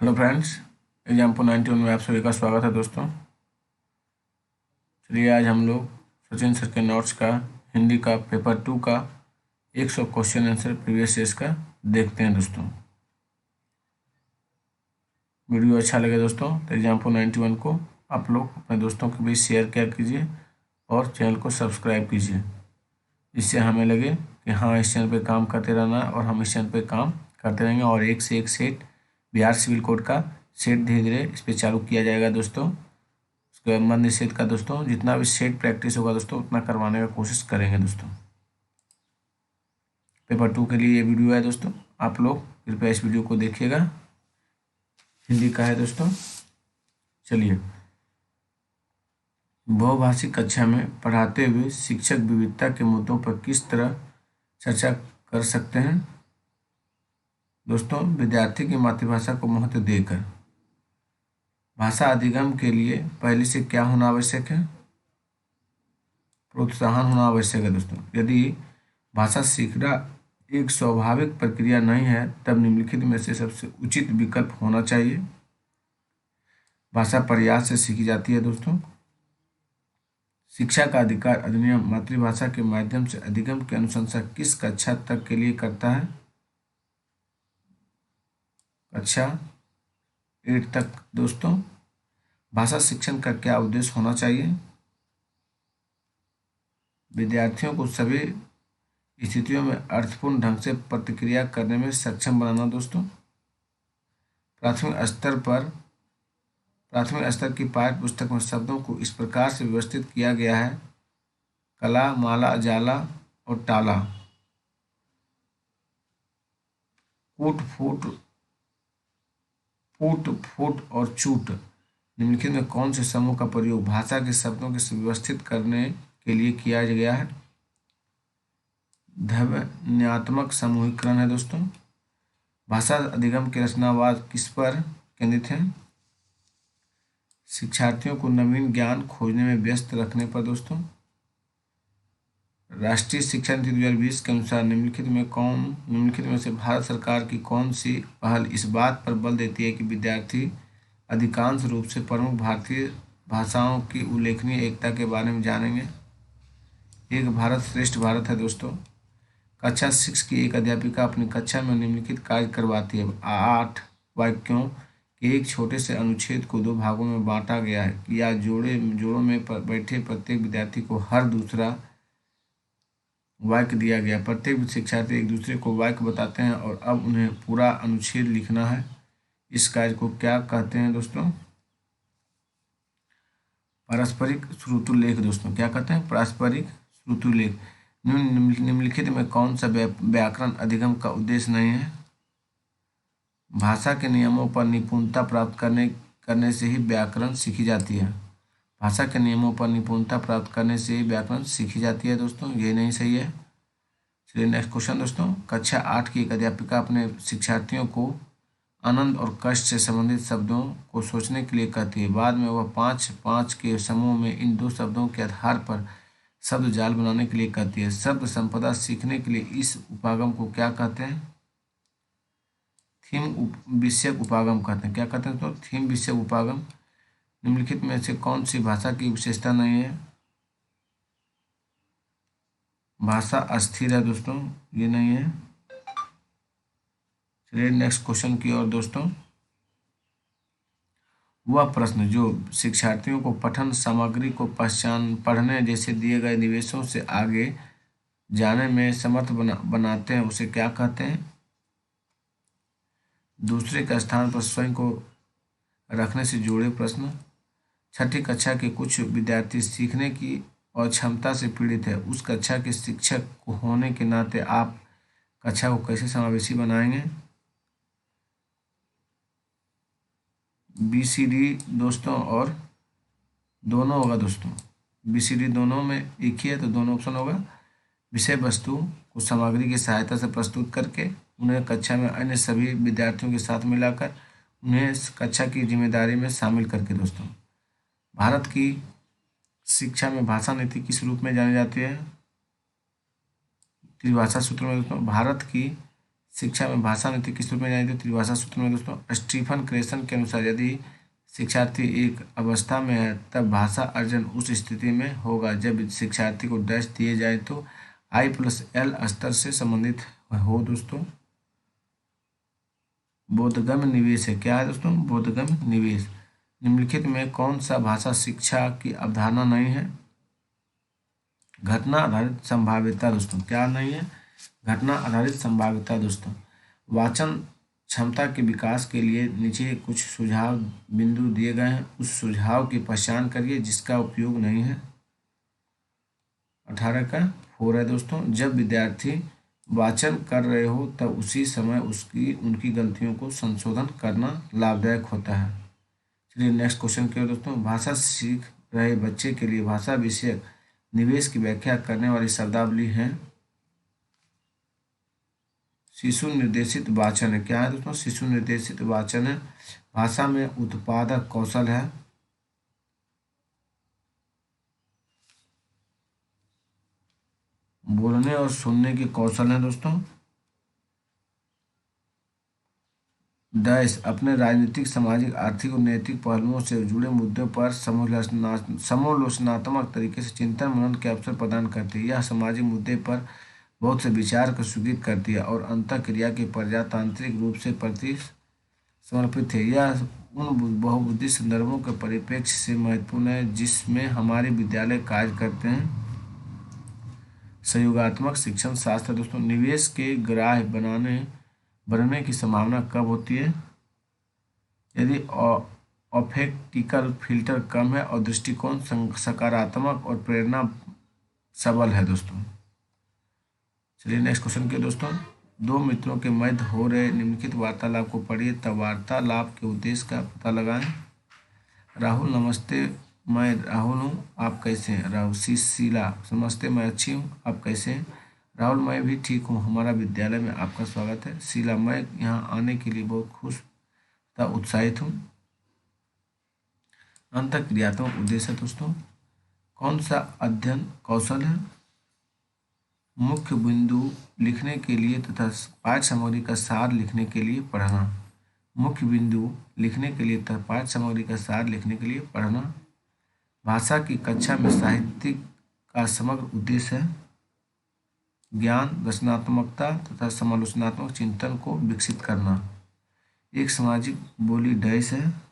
Hello friends, example 91 में आप सभी का स्वागत है दोस्तों। चलिए आज हम लोग सचिन सर के नोट्स का हिंदी का पेपर 2 का 100 क्वेश्चन आंसर प्रीवियस ईयर्स का देखते हैं दोस्तों। वीडियो अच्छा लगे दोस्तों तो एग्जाम्पल 91 को आप लोग अपने दोस्तों के बीच शेयर किया कीजिए और चैनल को सब्सक्राइब कीजिए। इससे हमें लगे कि हाँ, इस चैनल पर काम करते रहना और हम इस चैनल पर काम करते रहेंगे और एक से एक सेट बिहार सिविल कोड का सेट धीरे धीरे इस पर चालू किया जाएगा दोस्तों। उसके बाद मद निषेध का दोस्तों जितना भी सेट प्रैक्टिस होगा दोस्तों उतना करवाने का कोशिश करेंगे दोस्तों। पेपर 2 के लिए ये वीडियो है दोस्तों, आप लोग कृपया इस वीडियो को देखिएगा। हिंदी का है दोस्तों। चलिए, बहुभाषी कक्षा में पढ़ाते हुए शिक्षक विविधता के मुद्दों पर किस तरह चर्चा कर सकते हैं दोस्तों? विद्यार्थी की मातृभाषा को महत्व देकर। भाषा अधिगम के लिए पहले से क्या होना आवश्यक है? प्रोत्साहन होना आवश्यक है दोस्तों। यदि भाषा सीखना एक स्वाभाविक प्रक्रिया नहीं है तब निम्नलिखित में से सबसे उचित विकल्प होना चाहिए। भाषा प्रयास से सीखी जाती है दोस्तों। शिक्षा का अधिकार अधिनियम मातृभाषा के माध्यम से अधिगम की अनुशंसा किस कक्षा तक के लिए करता है? कक्षा 8 तक दोस्तों। भाषा शिक्षण का क्या उद्देश्य होना चाहिए? विद्यार्थियों को सभी स्थितियों में अर्थपूर्ण ढंग से प्रतिक्रिया करने में सक्षम बनाना दोस्तों। प्राथमिक स्तर की पाठ्य पुस्तक में शब्दों को इस प्रकार से व्यवस्थित किया गया है: कला, माला, जाला और टाला। कूट, फूट और चूट निम्नलिखित में कौन से समूह का प्रयोग भाषा के शब्दों के व्यवस्थित करने के लिए किया गया है? ध्वन्यात्मक समूहीकरण है दोस्तों। भाषा अधिगम के रचनावाद किस पर केंद्रित है? शिक्षार्थियों को नवीन ज्ञान खोजने में व्यस्त रखने पर दोस्तों। राष्ट्रीय शिक्षा नीति 2020 के अनुसार निम्नलिखित में से भारत सरकार की कौन सी पहल इस बात पर बल देती है कि विद्यार्थी अधिकांश रूप से प्रमुख भारतीय भाषाओं की उल्लेखनीय एकता के बारे में जानेंगे? एक भारत श्रेष्ठ भारत है दोस्तों। कक्षा 6 की एक अध्यापिका अपनी कक्षा में निम्नलिखित कार्य करवाती है: 8 वाक्यों के एक छोटे से अनुच्छेद को 2 भागों में बांटा गया है या जोड़ों में बैठे प्रत्येक विद्यार्थी को हर दूसरा वाक्य दिया गया। प्रत्येक शिक्षार्थी एक दूसरे को वाक्य बताते हैं और अब उन्हें पूरा अनुच्छेद लिखना है। इस कार्य को क्या कहते हैं दोस्तों? पारस्परिक श्रुतिलेख दोस्तों। क्या कहते हैं? पारस्परिक श्रुतिलेख। निम्नलिखित में कौन सा व्याकरण अधिगम का उद्देश्य नहीं है? भाषा के नियमों पर निपुणता प्राप्त करने से ही व्याकरण सीखी जाती है। भाषा के नियमों पर निपुणता प्राप्त करने से ही व्याकरण सीखी जाती है दोस्तों, ये नहीं सही है। चलिए नेक्स्ट क्वेश्चन दोस्तों। कक्षा 8 की एक अध्यापिका अपने शिक्षार्थियों को आनंद और कष्ट से संबंधित शब्दों को सोचने के लिए कहती है। बाद में वह 5 के समूह में इन 2 शब्दों के आधार पर शब्द जाल बनाने के लिए कहती है। शब्द संपदा सीखने के लिए इस उपागम को क्या कहते हैं? थीम विषयक उपागम कहते हैं। क्या कहते हैं दोस्तों? थीम विषयक उपागम। निम्नलिखित में से कौन सी भाषा की विशेषता नहीं है? भाषा अस्थिर है दोस्तों, ये नहीं है। चलिए नेक्स्ट क्वेश्चन की ओर दोस्तों। वह प्रश्न जो शिक्षार्थियों को पठन सामग्री को पढ़ने जैसे दिए गए निर्देशों से आगे जाने में समर्थ बनाते हैं उसे क्या कहते हैं? दूसरे के स्थान पर स्वयं को रखने से जुड़े प्रश्न। 6ठी कक्षा के कुछ विद्यार्थी सीखने की अक्षमता से पीड़ित है। उस कक्षा के शिक्षक होने के नाते आप कक्षा को कैसे समावेशी बनाएंगे? BCD दोस्तों और दोनों होगा दोस्तों। BCD दोनों में एक ही है तो दोनों ऑप्शन होगा। विषय वस्तु को सामग्री की सहायता से प्रस्तुत करके उन्हें कक्षा में अन्य सभी विद्यार्थियों के साथ मिलाकर उन्हें कक्षा की जिम्मेदारी में शामिल करके दोस्तों। भारत की शिक्षा में भाषा नीति किस रूप में जानी जाती है? त्रिभाषा सूत्र में दोस्तों। भारत की शिक्षा में भाषा नीति किस रूप में जानी जाती है? त्रिभाषा सूत्र में दोस्तों। स्टीफन क्रेसन के अनुसार यदि शिक्षार्थी एक अवस्था में है तब भाषा अर्जन उस स्थिति में होगा जब शिक्षार्थी को डैश दिए जाए तो I+L स्तर से संबंधित हो दोस्तों। बोधगम्य निवेश है, क्या है दोस्तों? बोधगम्य निवेश। निम्नलिखित में कौन सा भाषा शिक्षा की अवधारणा नहीं है? घटना आधारित संभाव्यता दोस्तों, क्या नहीं है? घटना आधारित संभाव्यता दोस्तों। वाचन क्षमता के विकास के लिए नीचे कुछ सुझाव बिंदु दिए गए हैं, उस सुझाव की पहचान करिए जिसका उपयोग नहीं है। 18 का 4 है दोस्तों। जब विद्यार्थी वाचन कर रहे हो तब उसी समय उनकी गलतियों को संशोधन करना लाभदायक होता है। चलिए नेक्स्ट क्वेश्चन क्या है दोस्तों। भाषा सीख रहे बच्चे के लिए भाषा विषयक निवेश की व्याख्या करने वाली शब्दावली है। शिशु निर्देशित वाचन है, क्या है दोस्तों? शिशु निर्देशित वाचन है। भाषा में उत्पादक कौशल है। बोलने और सुनने के कौशल है दोस्तों। डैश अपने राजनीतिक, सामाजिक, आर्थिक और नैतिक पहलुओं से जुड़े मुद्दों पर समालोचनात्मक तरीके से चिंतन मनन के अवसर प्रदान करती है। यह सामाजिक मुद्दे पर बहुत से विचार को स्वीकृत करती है और अंतःक्रिया के प्रजातांत्रिक रूप से प्रति समर्पित है। यह उन बहुबुद्धि संदर्भों के परिप्रेक्ष्य से महत्वपूर्ण है जिसमें हमारे विद्यालय कार्य करते हैं। सहयोगात्मक शिक्षण शास्त्र दोस्तों। निवेश के ग्राह्य बनने की संभावना कब होती है? यदि ऑप्टिकल फिल्टर कम है और दृष्टिकोण सकारात्मक और प्रेरणा सबल है दोस्तों। चलिए नेक्स्ट क्वेश्चन के दोस्तों। दो मित्रों के मध्य हो रहे निम्नलिखित वार्तालाप को पढ़िए तब वार्तालाप के उद्देश्य का पता लगाएं। राहुल नमस्ते, मैं राहुल हूँ, आप कैसे हैं? राहुल। शीला नमस्ते, मैं अच्छी हूँ, आप कैसे हैं? राहुल मैं भी ठीक हूँ, हमारा विद्यालय में आपका स्वागत है। शीला मैं यहाँ आने के लिए बहुत खुश तथा उत्साहित हूँ। अंतःक्रियात्मक उद्देश्य दोस्तों। कौन सा अध्ययन कौशल है? मुख्य बिंदु लिखने के लिए तथा पाठ्य सामग्री का सार लिखने के लिए पढ़ना। मुख्य बिंदु लिखने के लिए तथा पाठ्य सामग्री का सार लिखने के लिए पढ़ना। भाषा की कक्षा में साहित्य का समग्र उद्देश्य है ज्ञान, रचनात्मकता तथा समालोचनात्मक चिंतन को विकसित करना। एक सामाजिक बोली डैश है।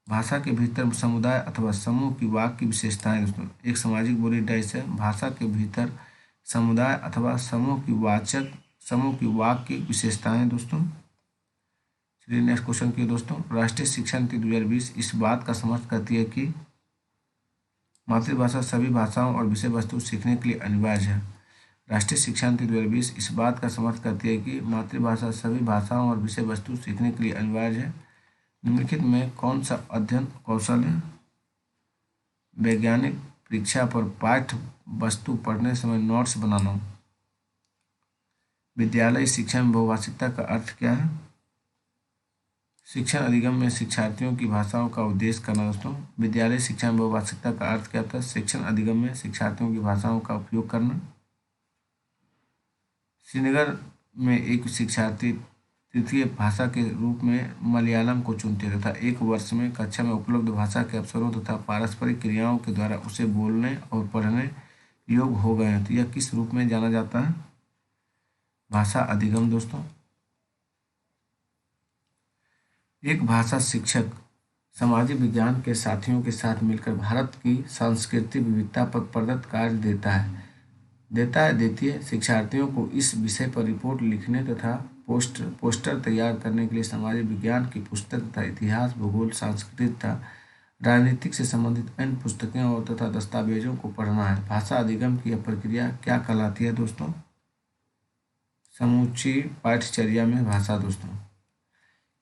भाषा के भीतर समुदाय अथवा समूह की वाक्य की विशेषताएं दोस्तों। एक सामाजिक बोली डैश है। भाषा के भीतर समुदाय अथवा समूह की वाक्य की विशेषताएं दोस्तों। चलिए नेक्स्ट क्वेश्चन की दोस्तों। राष्ट्रीय शिक्षा नीति 2020 इस बात का समर्थन करती है कि मातृभाषा सभी भाषाओं और विषय वस्तु सीखने के लिए अनिवार्य है। राष्ट्रीय शिक्षा नीति 2020 इस बात का समर्थन करती है कि मातृभाषा सभी भाषाओं और विषय वस्तु सीखने के लिए अनिवार्य है। निम्नलिखित में कौन सा अध्ययन कौशल है? वैज्ञानिक परीक्षा पर पाठ्य वस्तु पढ़ने समय नोट्स बनाना। विद्यालय शिक्षा में बहुभाषिकता का अर्थ क्या है? शिक्षण अधिगम में शिक्षार्थियों की भाषाओं का उद्देश्य करना दोस्तों। विद्यालय शिक्षा में बहुभाषिकता का अर्थ क्या होता है? शिक्षण अधिगम में शिक्षार्थियों की भाषाओं का उपयोग करना। श्रीनगर में एक शिक्षार्थी तृतीय भाषा के रूप में मलयालम को चुनते तथा एक वर्ष में कक्षा में उपलब्ध भाषा के अवसरों तथा पारस्परिक क्रियाओं के द्वारा उसे बोलने और पढ़ने योग्य हो गए हैं तो यह किस रूप में जाना जाता है? भाषा अधिगम दोस्तों। एक भाषा शिक्षक सामाजिक विज्ञान के साथियों के साथ मिलकर भारत की सांस्कृतिक विविधता पर प्रदत्त कार्य देती है। शिक्षार्थियों को इस विषय पर रिपोर्ट लिखने तथा पोस्टर तैयार करने के लिए सामाजिक विज्ञान की पुस्तक तथा इतिहास, भूगोल, संस्कृत तथा राजनीतिक से संबंधित अन्य पुस्तकें और तथा दस्तावेजों को पढ़ना है। भाषा अधिगम की यह प्रक्रिया क्या कहलाती है दोस्तों? समूची पाठ्यचर्या में भाषा दोस्तों।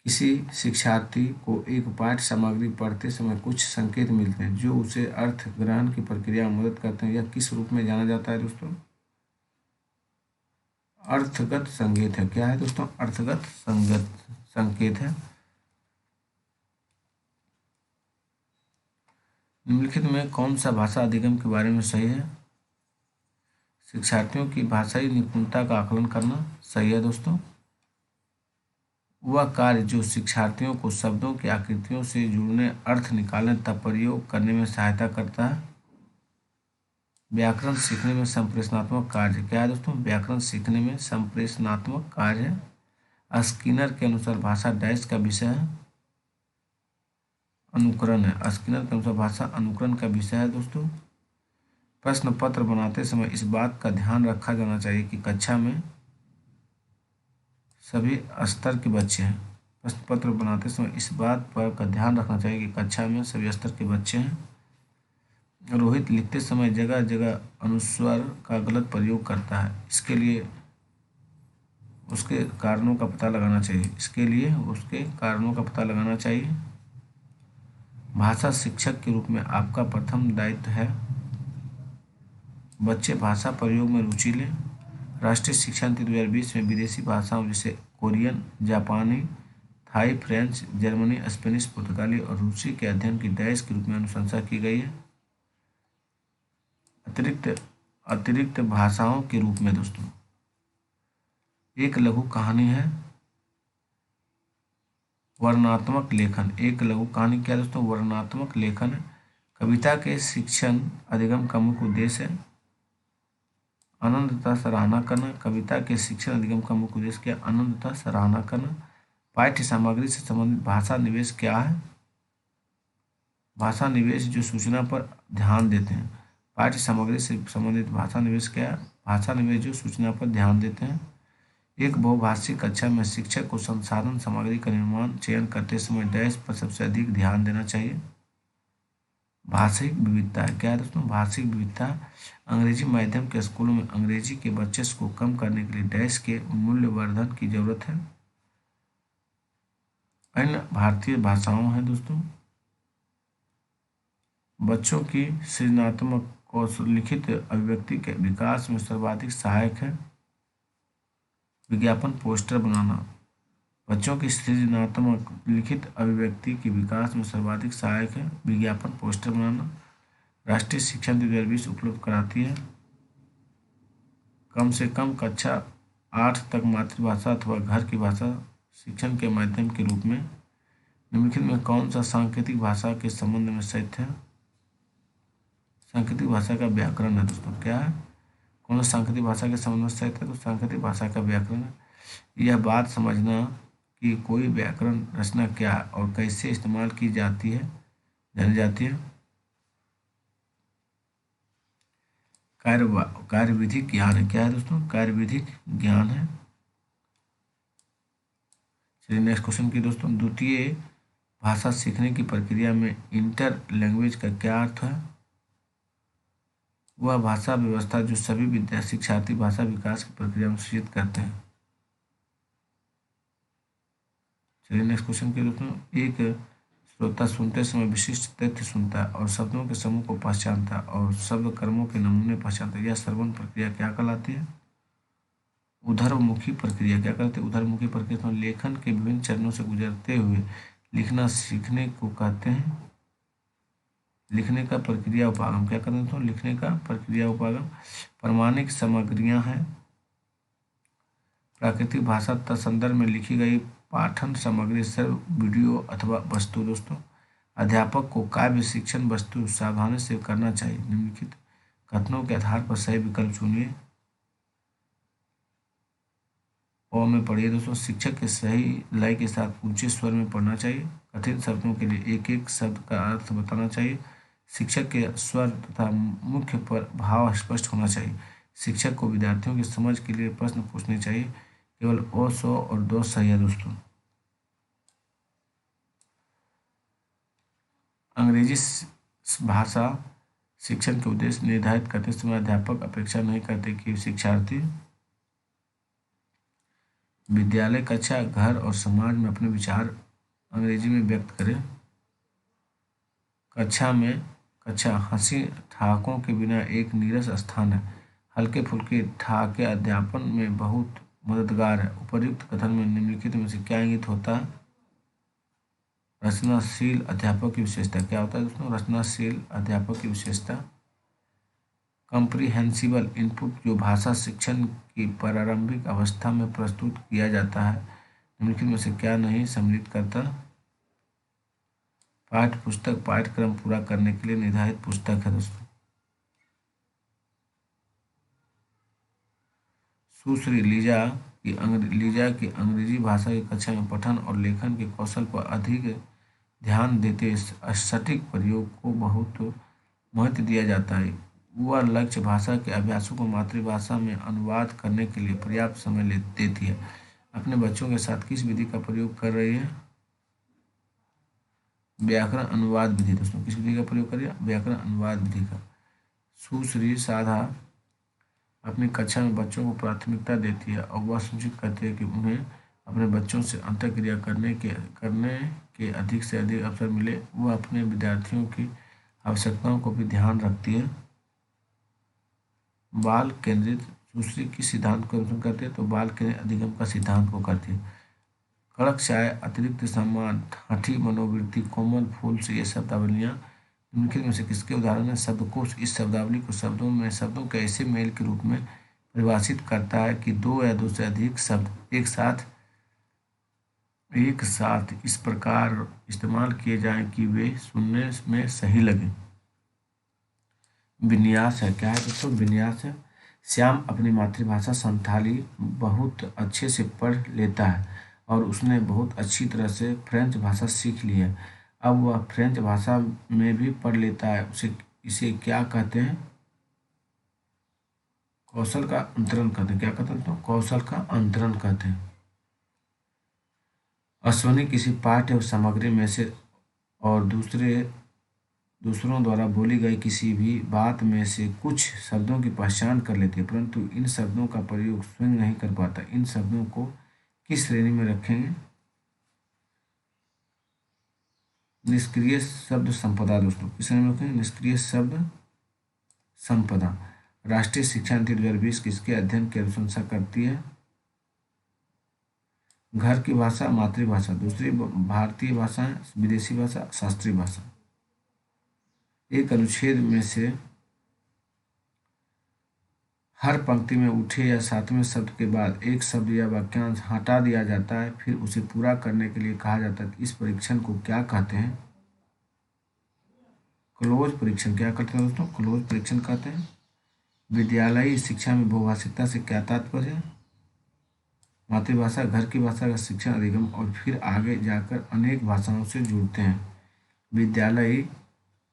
किसी शिक्षार्थी को एक पाठ्य सामग्री पढ़ते समय कुछ संकेत मिलते हैं जो उसे अर्थ ग्रहण की प्रक्रिया में मदद करते हैं। यह किस रूप में जाना जाता है दोस्तों? अर्थगत संकेत है, क्या है दोस्तों? अर्थगत संकेत है। निम्नलिखित में कौन सा भाषा अधिगम के बारे में सही है? शिक्षार्थियों की भाषाई निपुणता का आकलन करना। सही है दोस्तों। वह कार्य जो शिक्षार्थियों को शब्दों की आकृतियों से जुड़ने, अर्थ निकालने तथा प्रयोग करने में सहायता करता है। व्याकरण सीखने में संप्रेषणात्मक कार्य क्या है दोस्तों? व्याकरण सीखने में संप्रेषणात्मक कार्य है। स्किनर के अनुसार भाषा डैश का विषय है, अनुकरण है। स्किनर के अनुसार भाषा अनुकरण का विषय है दोस्तों। प्रश्न पत्र बनाते समय इस बात का ध्यान रखा जाना चाहिए कि कक्षा में सभी स्तर के बच्चे हैं। प्रश्न पत्र बनाते समय इस बात पर का ध्यान रखना चाहिए कि कक्षा में सभी स्तर के बच्चे हैं। रोहित लिखते समय जगह जगह अनुस्वार का गलत प्रयोग करता है। इसके लिए उसके कारणों का पता लगाना चाहिए। भाषा शिक्षक के रूप में आपका प्रथम दायित्व है बच्चे भाषा प्रयोग में रुचि लें। राष्ट्रीय शिक्षा नीति 2020 में विदेशी भाषाओं जैसे कोरियन, जापानी, थाई, फ्रेंच, जर्मनी, स्पेनिश, पुर्तगाली और रूसी के अध्ययन की डैश के रूप में अनुशंसा की गई है। अतिरिक्त भाषाओं के रूप में दोस्तों एक लघु कहानी है वर्णनात्मक लेखन। एक लघु कहानी क्या दोस्तों? वर्णनात्मक लेखन है। कविता के शिक्षण अधिगम का मुख्य उद्देश्य है आनंद तथा सराहना करना। कविता के शिक्षण अधिगम का मुख्य उद्देश्य क्या? आनंद तथा सराहना करना। पाठ्य सामग्री से संबंधित भाषा निवेश क्या है? भाषा निवेश जो सूचना पर ध्यान देते हैं। पाठ्य सामग्री से संबंधित भाषा निवेश क्या है? भाषा निवेश जो सूचना पर ध्यान देते हैं। एक बहुभाषी कक्षा में शिक्षक को संसाधन सामग्री का निर्माण चयन करते समय डैश पर सबसे अधिक ध्यान देना चाहिए। भाषिक विविधता क्या है दोस्तों? भाषिक विविधता अंग्रेजी माध्यम के स्कूलों में अंग्रेजी के वर्चस्व को कम करने के लिए डैश के मूल्यवर्धन की जरूरत है। अन्य भारतीय भाषाओं हैं दोस्तों। बच्चों की सृजनात्मक कौशल लिखित अभिव्यक्ति के विकास में सर्वाधिक सहायक है। विज्ञापन पोस्टर बनाना बच्चों की सृजनात्मक लिखित अभिव्यक्ति के विकास में सर्वाधिक सहायक है। विज्ञापन पोस्टर बनाना राष्ट्रीय शिक्षा नीति 2020 उपलब्ध कराती है कम से कम कक्षा 8 तक मातृभाषा अथवा घर की भाषा शिक्षण के माध्यम के रूप में। निम्नलिखित में कौन सा सांकेतिक भाषा के संबंध में सत्य है? सांकेतिक भाषा का व्याकरण है दोस्तों। क्या है? कौन सा सांकेतिक भाषा के संबंध में सत्य है? तो सांकेतिक भाषा का व्याकरण है। यह बात समझना कि कोई व्याकरण रचना क्या और कैसे इस्तेमाल की जाती है जानी जाती है। कार्यविधिक ज्ञान है। क्या है दोस्तों? कार्यविधिक ज्ञान है। चलिए नेक्स्ट क्वेश्चन की दोस्तों, द्वितीय भाषा सीखने की प्रक्रिया में इंटर लैंग्वेज का क्या अर्थ है? वह भाषा व्यवस्था जो सभी शिक्षार्थी भाषा विकास की प्रक्रिया में सूचित करते हैं। चलिए नेक्स्ट क्वेश्चन की दोस्तों, एक श्रोता सुनते समय विशिष्ट तथ्य सुनता है और शब्दों के समूह को पहचानता और शब्द कर्मों के नमूने पहचानता है। यह श्रवण प्रक्रिया क्या कहलाती है? उधरमुखी प्रक्रिया। क्या कहते हैं? उधरमुखी प्रक्रिया में लेखन के विभिन्न चरणों से गुजरते हुए लिखना सीखने को कहते हैं। लिखने का प्रक्रिया उपागम। क्या कहते हैं दोस्तों? लिखने का प्रक्रिया उपागम। प्रमाणिक सामग्रियां हैं प्राकृतिक भाषा तथा संदर्भ में लिखी गई पाठन सामग्री सिर्फ वीडियो अथवा वस्तु दोस्तों। अध्यापक को काव्य शिक्षण वस्तु सावधानी से करना चाहिए। निम्नलिखित कथनों के आधार पर सही विकल्प चुनिए। प में पढ़िए दोस्तों, शिक्षक के सही लय के साथ ऊंचे स्वर में पढ़ना चाहिए। कठिन शब्दों के लिए एक एक शब्द का अर्थ बताना चाहिए। शिक्षक के स्वर तथा मुख्य पर भाव स्पष्ट होना चाहिए। शिक्षक को विद्यार्थियों की समझ के लिए प्रश्न पूछने चाहिए। केवल ओ, सो और दो सही है दोस्तों। अंग्रेजी भाषा शिक्षण के उद्देश्य निर्धारित करते समय अध्यापक अपेक्षा नहीं करते कि शिक्षार्थी विद्यालय, कक्षा, घर और समाज में अपने विचार अंग्रेजी में व्यक्त करें। कक्षा हंसी ठहाकों के बिना एक नीरस स्थान है। हल्के फुल्के ठहाके अध्यापन में बहुत मददगार है। उपर्युक्त कथन में निम्नलिखित में से क्या इंगित होता है? रचनाशील अध्यापक की विशेषता। क्या होता है दोस्तों? रचनाशील अध्यापक की विशेषता। कॉम्प्रिहेंसिबल इनपुट जो भाषा शिक्षण की प्रारंभिक अवस्था में प्रस्तुत किया जाता है निम्नलिखित में से क्या नहीं सम्मिलित करता? पाठ्य पुस्तक पाठ्यक्रम पूरा करने के लिए निर्धारित पुस्तक है दोस्तों। सुश्री लीजा की अंग्रेजी भाषा की कक्षा में पठन और लेखन के कौशल पर अधिक ध्यान देते सटीक प्रयोग को बहुत महत्व दिया जाता है। वह लक्ष्य भाषा के अभ्यासों को मातृभाषा में अनुवाद करने के लिए पर्याप्त समय देती है। अपने बच्चों के साथ किस विधि का प्रयोग कर रही है? व्याकरण अनुवाद विधि दोस्तों। किस विधि का प्रयोग कर रही है? व्याकरण अनुवाद विधि का। सुश्री साधा अपनी कक्षा में बच्चों को प्राथमिकता देती है और वह सुनिश्चित करती है कि उन्हें अपने बच्चों से अंतःक्रिया करने के अधिक से अधिक अवसर मिले। वह अपने विद्यार्थियों की आवश्यकताओं को भी ध्यान रखती है। बाल केंद्रित सुश्री किस सिद्धांत को अनुसरण करती है? तो बाल केंद्रित अधिगम का सिद्धांत को करती है। कड़क चाय, अतिरिक्त सम्मान, ठाठी मनोवृत्ति, कोमल फूल से ये शब्दावलियाँ निम्नलिखित में से किसके उदाहरण है? शब्दकोश इस शब्दावली को शब्दों के ऐसे मेल के रूप में परिभाषित करता है कि दो या दो से अधिक शब्द एक साथ इस प्रकार इस्तेमाल किए जाएं कि वे सुनने में सही लगें। विन्यास है। क्या है दोस्तों? विन्यास है। श्याम अपनी मातृभाषा संथाली बहुत अच्छे से पढ़ लेता है और उसने बहुत अच्छी तरह से फ्रेंच भाषा सीख ली है। अब वह फ्रेंच भाषा में भी पढ़ लेता है। इसे क्या कहते हैं? कौशल का अंतरण कहते हैं। क्या कहते हैं तो? कौशल का अंतरण कहते हैं। अश्वनी किसी पाठ्य सामग्री में से और दूसरों द्वारा बोली गई किसी भी बात में से कुछ शब्दों की पहचान कर लेती है, परंतु इन शब्दों का प्रयोग स्वयं नहीं कर पाता। इन शब्दों को किस श्रेणी में रखेंगे? निष्क्रिय शब्द संपदा दोस्तों। किस श्रेणी में रखेंगे? निष्क्रिय शब्द संपदा। राष्ट्रीय शिक्षा नीति 2020 किसके अध्ययन की अनुशंसा करती है? घर की भाषा, मातृभाषा, दूसरी भारतीय भाषा, विदेशी भाषा, शास्त्रीय भाषा। एक अनुच्छेद में से हर पंक्ति में उठे या सातवें शब्द के बाद एक शब्द या वाक्यांश हटा दिया जाता है, फिर उसे पूरा करने के लिए कहा जाता है। इस परीक्षण को क्या कहते हैं? क्लोज परीक्षण। क्या कहते हैं दोस्तों? क्लोज परीक्षण कहते हैं। विद्यालयी शिक्षा में बहुभाषिकता से क्या तात्पर्य है? मातृभाषा, घर की भाषा का शिक्षण, अधिगम और फिर आगे जाकर अनेक भाषाओं से जुड़ते हैं। विद्यालयी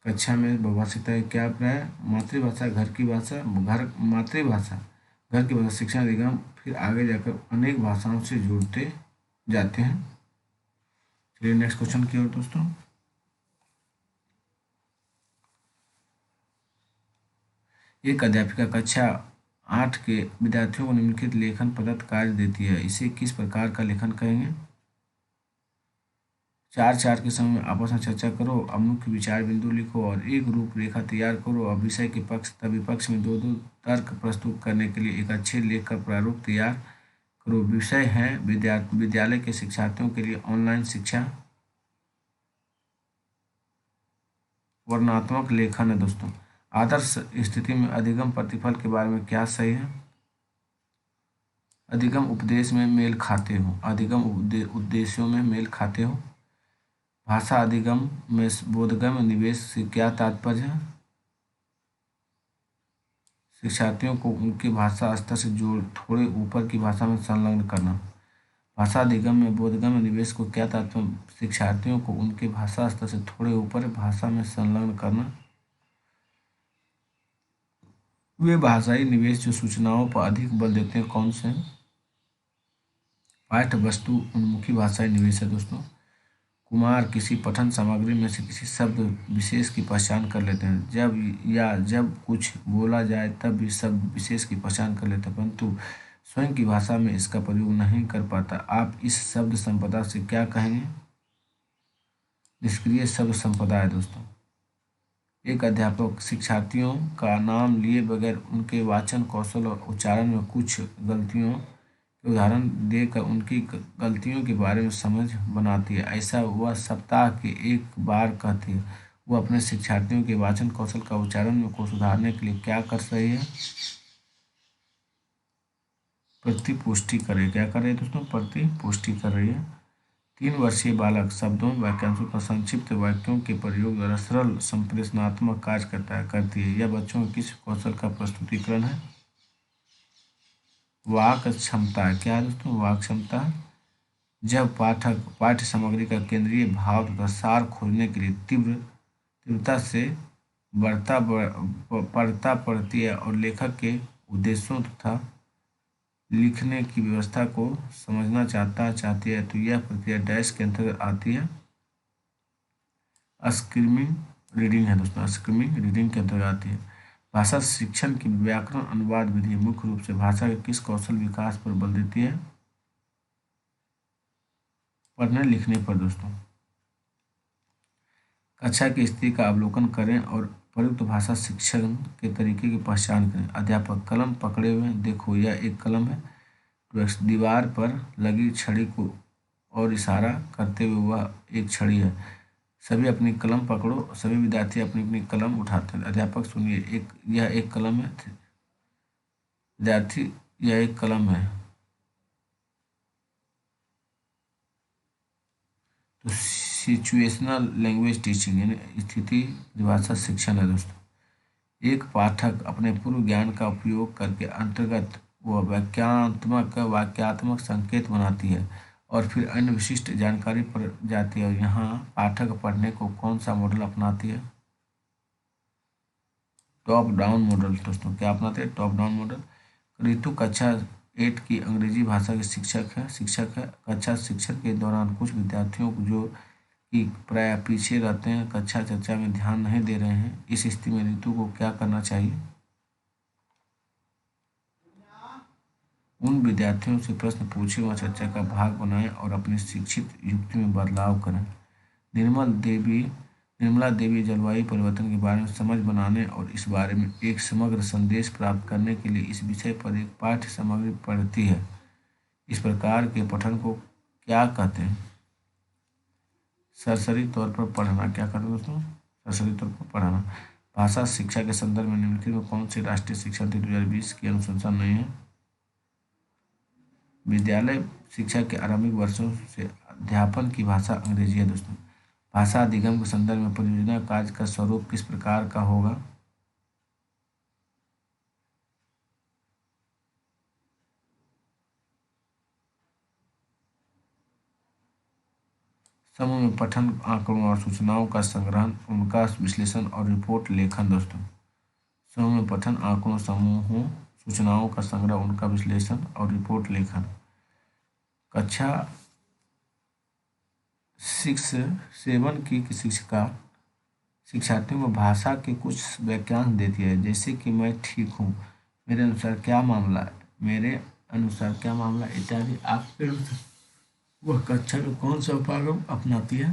कक्षा में बहुभाषिकता का क्या अभिप्राय है? मातृभाषा, घर की भाषा, मातृभाषा, घर की भाषा, शिक्षण, अधिगम, फिर आगे जाकर अनेक भाषाओं से जुड़ते जाते हैं। चलिए नेक्स्ट क्वेश्चन की ओर दोस्तों। एक अध्यापिका कक्षा 8 के विद्यार्थियों को निम्नलिखित लेखन पद्धत कार्य देती है। इसे किस प्रकार का लेखन कहेंगे? 4 के समय में आपस में चर्चा करो, अब मुख्य विचार बिंदु लिखो और एक रूपरेखा तैयार करो। अब विषय के पक्ष तथा विपक्ष में दो तर्क प्रस्तुत करने के लिए एक अच्छे लेख का प्रारूप तैयार करो। विषय है विद्यालय के शिक्षार्थियों के लिए ऑनलाइन शिक्षा। वर्णनात्मक लेखन है दोस्तों। आदर्श स्थिति में अधिगम प्रतिफल के बारे में क्या सही है? अधिगम उपदेश में मेल खाते हो, अधिगम उद्देश्यों में मेल खाते हो। भाषा अधिगम में बोधगम्य निवेश से क्या तात्पर्य है? शिक्षार्थियों को उनके भाषा स्तर से थोड़े ऊपर की भाषा में संलग्न करना। भाषा अधिगम में बोधगम्य निवेश को क्या तात्पर्य? शिक्षार्थियों को उनके भाषा स्तर से थोड़े ऊपर भाषा में संलग्न करना। वे भाषाई निवेश जो सूचनाओं पर अधिक बल देते हैं कौन से हैं? पाठ्य वस्तु उन्मुखी भाषाई निवेश है दोस्तों। कुमार किसी पठन सामग्री में से किसी शब्द विशेष की पहचान कर लेते हैं। जब कुछ बोला जाए तब भी शब्द विशेष की पहचान कर लेते हैं, परंतु स्वयं की भाषा में इसका प्रयोग नहीं कर पाता। आप इस शब्द संपदा से क्या कहेंगे? निष्क्रिय शब्द संपदा है दोस्तों। एक अध्यापक शिक्षार्थियों का नाम लिए बगैर उनके वाचन कौशल और उच्चारण में कुछ गलतियों के उदाहरण देकर उनकी गलतियों के बारे में समझ बनाती है। ऐसा वह सप्ताह के एक बार कहती है। वो अपने शिक्षार्थियों के वाचन कौशल का उच्चारण में को सुधारने के लिए क्या कर रही है? प्रतिपुष्टि करे। क्या कर रही है दोस्तों? प्रतिपुष्टि कर रही है। 3 वर्षीय बालक शब्दों वाक्यांशों का संक्षिप्त वाक्यों के प्रयोग द्वारा सरल संप्रेषणात्मक कार्य करती है। यह बच्चों के किस कौशल का प्रस्तुतिकरण है? वाक क्षमता। क्या है दोस्तों? वाक क्षमता। जब पाठक पाठ्य सामग्री का केंद्रीय भाव तथा सार खोजने के लिए तीव्रता से पढ़ता पढ़ती है और लेखक के उद्देश्यों तथा लिखने की व्यवस्था को समझना चाहती है, तो यह प्रक्रिया डैश के अंतर्गत आती है। स्क्रीमिंग रीडिंग है दोस्तों, स्क्रीमिंग रीडिंग के अंतर्गत आती है। भाषा शिक्षण की व्याकरण अनुवाद विधि मुख्य रूप से भाषा के किस कौशल विकास पर बल देती है? पढ़ने लिखने पर दोस्तों। कक्षा की स्थिति का अवलोकन करें और प्रयुक्त भाषा शिक्षण के तरीके की पहचान करें। अध्यापक कलम पकड़े हुए हैं, देखो यह एक कलम है। दीवार पर लगी छड़ी को और इशारा करते हुए वह एक छड़ी है। सभी अपनी कलम पकड़ो। सभी विद्यार्थी अपनी अपनी कलम उठाते हैं। अध्यापक सुनिए, यह एक कलम है। विद्यार्थी, यह एक कलम है। तो सिचुएशनल लैंग्वेज टीचिंग यानी स्थिति भाषा शिक्षण है दोस्तों। एक पाठक अपने पूर्व ज्ञान का उपयोग करके अंतर्गत वह वाक्यात्मक संकेत बनाती है और फिर अन्य विशिष्ट जानकारी पर जाती है। और यहाँ पाठक पढ़ने को कौन सा मॉडल अपनाती है? टॉप डाउन मॉडल दोस्तों। क्या अपनाते हैं? Top down model. रितु कक्षा 8 की अंग्रेजी भाषा के शिक्षक है। कक्षा शिक्षण के दौरान कुछ विद्यार्थियों को जो कि प्राय पीछे रहते हैं, कक्षा चर्चा में ध्यान नहीं दे रहे हैं, इस स्थिति में रितु को क्या करना चाहिए? उन विद्यार्थियों से प्रश्न पूछें, वह चर्चा का भाग बनाएं और अपनी शिक्षित युक्ति में बदलाव करें। निर्मला देवी जलवायु परिवर्तन के बारे में समझ बनाने और इस बारे में एक समग्र संदेश प्राप्त करने के लिए इस विषय पर एक पाठ्य सामग्री पढ़ती है। इस प्रकार के पठन को क्या कहते हैं? सरसरी तौर पर पढ़ना। क्या कहते हैं दोस्तों? सरसरी तौर पर पढ़ाना। भाषा शिक्षा के संदर्भ में निम्नलिखित में कौन सी राष्ट्रीय शिक्षा नीति 2020 की अनुशंसा नहीं है? विद्यालय शिक्षा के आरंभिक वर्षों से अध्यापन की भाषा अंग्रेजी है दोस्तों। भाषा अधिगम के संदर्भ में परियोजना कार्य का स्वरूप किस प्रकार का होगा? समूह में पठन, आंकड़ों और सूचनाओं का संग्रहण, उनका विश्लेषण और रिपोर्ट लेखन दोस्तों। समूह में पठन, आंकड़ों, समूहों, सूचनाओं का संग्रह, उनका विश्लेषण और रिपोर्ट लेखन। कक्षा 6-7 की शिक्षिका शिक्षार्थियों को भाषा के कुछ वाक्यांश देती है, जैसे कि मैं ठीक हूँ, मेरे अनुसार क्या मामला है, मेरे अनुसार क्या मामला इत्यादि। आपके अनुसार वह कक्षा में कौन सा उपागम अपनाती है?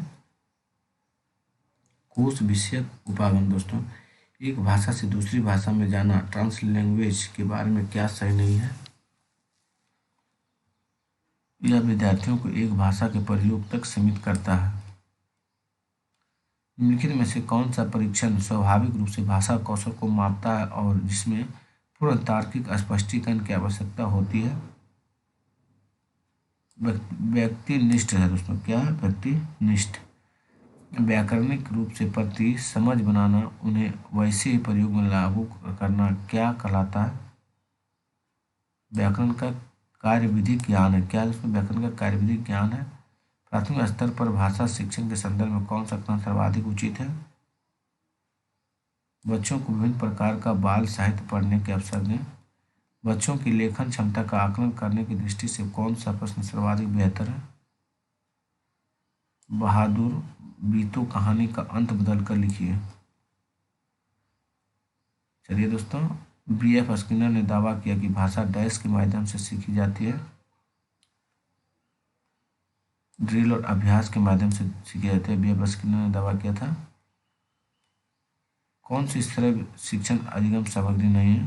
कोश विषयक उपागम दोस्तों। एक भाषा से दूसरी भाषा में जाना ट्रांसलैंग्वेज के बारे में क्या सही नहीं है? यह विद्यार्थियों को एक भाषा के प्रयोग तक सीमित करता है। निम्नलिखित में से कौन सा परीक्षण स्वाभाविक रूप से भाषा कौशल को मापता है और जिसमें पूर्ण तार्किक स्पष्टीकरण की आवश्यकता होती है? व्यक्तिनिष्ठ है दोस्तों। क्या है? व्यक्तिनिष्ठ। व्याकरणिक रूप से प्रति समझ बनाना, उन्हें वैसे ही प्रयोग में लागू करना क्या कहलाता है? व्याकरण का कार्यविधिक ज्ञान है। क्या इसमें व्याकरण का कार्यविधिक ज्ञान है? प्राथमिक स्तर पर भाषा शिक्षण के संदर्भ में कौन सा कथन सर्वाधिक उचित है? बच्चों को विभिन्न प्रकार का बाल साहित्य पढ़ने के अवसर दें। बच्चों की लेखन क्षमता का आकलन करने की दृष्टि से कौन सा प्रश्न सर्वाधिक बेहतर है? बहादुर बीतू कहानी का अंत बदल कर लिखिए। चलिए दोस्तों, B.F. स्किनर ने दावा किया कि भाषा डैश के माध्यम से सीखी जाती है। ड्रिल और अभ्यास के माध्यम से सीखी जाती है। B.F. स्किनर ने दावा किया था। कौन सी सरल शिक्षण अधिगम सामग्री नहीं है?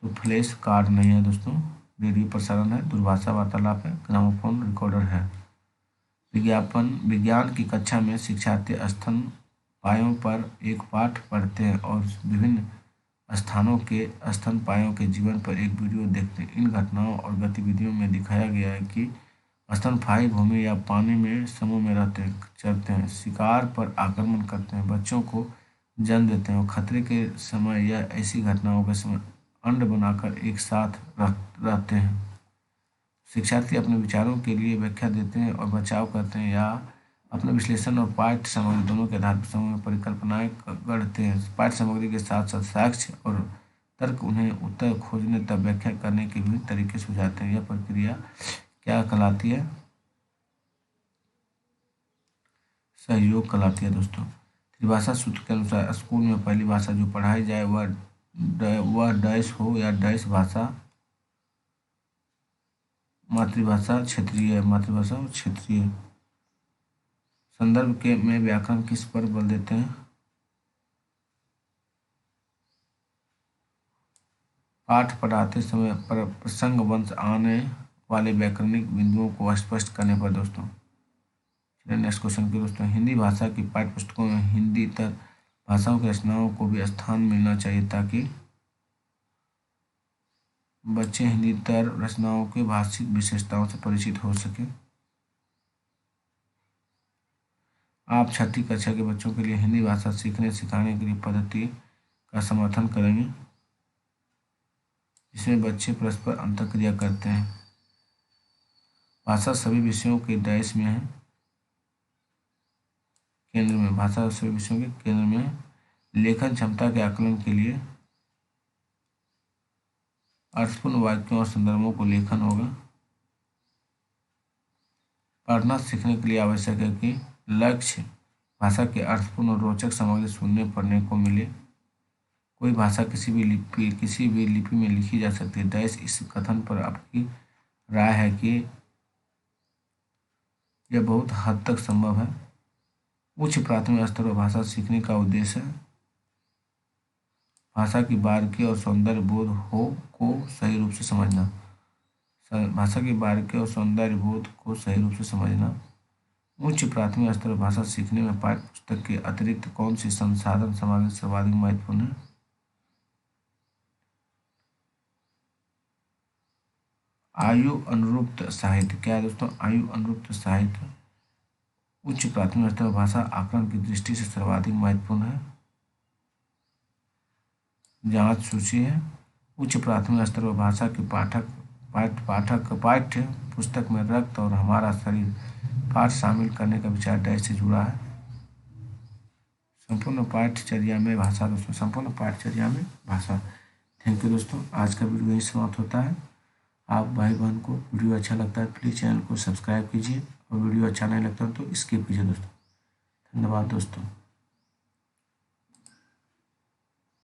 तो फ्लैश कार्ड नहीं है दोस्तों। रेडियो प्रसारण है, दूरभाषा वार्तालाप है, ग्रामोफोन रिकॉर्डर है। विज्ञान की कक्षा में शिक्षार्थी स्तन पायों पर एक पाठ पढ़ते हैं और विभिन्न स्थानों के स्तनपायों के जीवन पर एक वीडियो देखते हैं। इन घटनाओं और गतिविधियों में दिखाया गया है कि स्तनपायी भूमि या पानी में समूह में रहते हैं, चरते हैं, शिकार पर आक्रमण करते हैं, बच्चों को जन्म देते हैं और खतरे के समय या ऐसी घटनाओं के समय अंड बनाकर एक साथ रहते हैं। शिक्षार्थी अपने विचारों के लिए व्याख्या देते हैं और बचाव करते हैं या अपने विश्लेषण और पाठ्य सामग्री दोनों के आधार पर समूह में परिकल्पनाएं गढ़ते हैं। पाठ्य सामग्री के साथ साथ साक्ष्य और तर्क उन्हें उत्तर खोजने तक व्याख्या करने के विभिन्न तरीके सुझाते हैं। यह प्रक्रिया क्या कहलाती है? सहयोग कहलाती है दोस्तों। त्रिभाषा सूत्र के अनुसार स्कूल में पहली भाषा जो पढ़ाई जाए वह डैश हो या डैश भाषा मातृभाषा क्षेत्रीय। संदर्भ के में व्याकरण किस पर बल देते हैं? पाठ पढ़ाते समय पर प्रसंग वंश आने वाले व्याकरणिक बिंदुओं को स्पष्ट करने पर दोस्तों। नेक्स्ट क्वेश्चन की दोस्तों, हिंदी भाषा की पाठ्य पुस्तकों में हिंदी तर भाषाओं की रचनाओं को भी स्थान मिलना चाहिए ताकि बच्चे हिंदी तर रचनाओं के भाषिक विशेषताओं से परिचित हो सके। आप छठी कक्षा के बच्चों के लिए हिंदी भाषा सीखने सिखाने के लिए पद्धति का समर्थन करेंगे जिसमें बच्चे परस्पर अंतःक्रिया करते हैं। भाषा सभी विषयों के डैश में है, केंद्र में। भाषा सभी विषयों के केंद्र में है। लेखन क्षमता के आकलन के लिए अर्थपूर्ण वाक्यों और संदर्भों को लेखन होगा। पढ़ना सीखने के लिए आवश्यक है कि लक्ष्य भाषा के अर्थपूर्ण और रोचक सामग्री सुनने पढ़ने को मिले। कोई भाषा किसी भी लिपि में लिखी जा सकती है। डैश इस कथन पर आपकी राय है कि यह बहुत हद तक संभव है। उच्च प्राथमिक स्तर पर भाषा सीखने का उद्देश्य है भाषा की बारीकी और सौंदर्य बोध को सही रूप से समझना। भाषा की बारीकी और सौंदर्य बोध को सही रूप से समझना। उच्च प्राथमिक स्तर पर भाषा सीखने में पाठ्य पुस्तक के अतिरिक्त कौन सी संसाधन सामग्री सर्वाधिक महत्वपूर्ण है? आयु अनुरूप साहित्य। क्या है दोस्तों? आयु अनुरूप साहित्य उच्च प्राथमिक स्तर पर भाषा आकलन की दृष्टि से सर्वाधिक महत्वपूर्ण है। जांच सूची है। उच्च प्राथमिक स्तर पर भाषा के पाठ्य पुस्तक में रक्त और हमारा शरीर पाठ शामिल करने का विचार डैश से जुड़ा है। संपूर्ण पाठ्यचर्या में भाषा दोस्तों, संपूर्ण पाठ्यचर्या में भाषा। थैंक यू दोस्तों, आज का वीडियो यही समाप्त होता है। आप भाई बहन को वीडियो अच्छा लगता है प्लीज़ चैनल को सब्सक्राइब कीजिए और वीडियो अच्छा नहीं लगता तो स्किप कीजिए दोस्तों। धन्यवाद दोस्तों।